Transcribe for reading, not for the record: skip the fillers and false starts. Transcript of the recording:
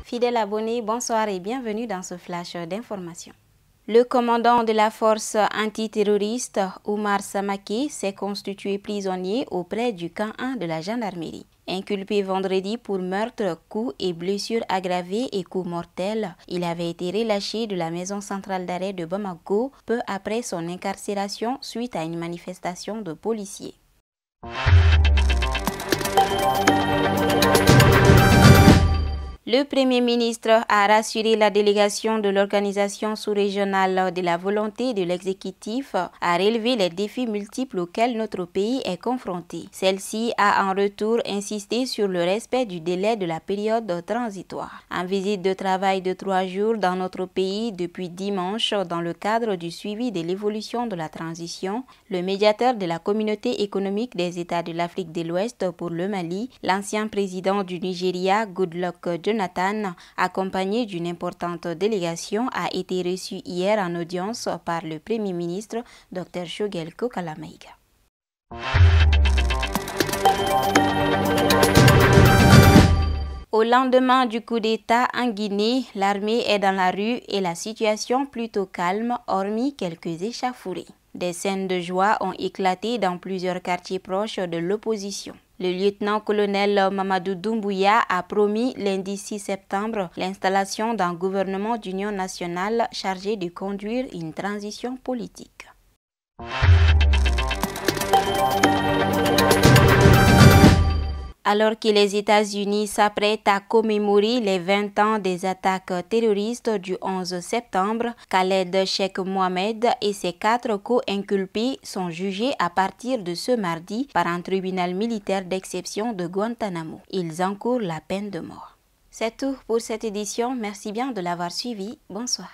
Fidèles abonnés, bonsoir et bienvenue dans ce flash d'information. Le commandant de la force antiterroriste, Oumar Samake, s'est constitué prisonnier auprès du camp 1 de la gendarmerie. Inculpé vendredi pour meurtre, coups et blessures aggravées et coups mortels, il avait été relâché de la maison centrale d'arrêt de Bamako peu après son incarcération suite à une manifestation de policiers. Le Premier ministre a rassuré la délégation de l'organisation sous-régionale de la volonté de l'exécutif à relever les défis multiples auxquels notre pays est confronté. Celle-ci a en retour insisté sur le respect du délai de la période transitoire. En visite de travail de 3 jours dans notre pays depuis dimanche dans le cadre du suivi de l'évolution de la transition, le médiateur de la communauté économique des États de l'Afrique de l'Ouest pour le Mali, l'ancien président du Nigeria, Goodluck Jonathan, accompagné d'une importante délégation, a été reçu hier en audience par le Premier ministre Dr Shogel Kokalamaiga. Au lendemain du coup d'État en Guinée, l'armée est dans la rue et la situation plutôt calme, hormis quelques échauffourées. Des scènes de joie ont éclaté dans plusieurs quartiers proches de l'opposition. Le lieutenant-colonel Mamadou Doumbouya a promis lundi 6 septembre l'installation d'un gouvernement d'union nationale chargé de conduire une transition politique. Alors que les États-Unis s'apprêtent à commémorer les 20 ans des attaques terroristes du 11 septembre, Khaled Sheikh Mohammed et ses 4 co-inculpés sont jugés à partir de ce mardi par un tribunal militaire d'exception de Guantanamo. Ils encourent la peine de mort. C'est tout pour cette édition. Merci bien de l'avoir suivi. Bonsoir.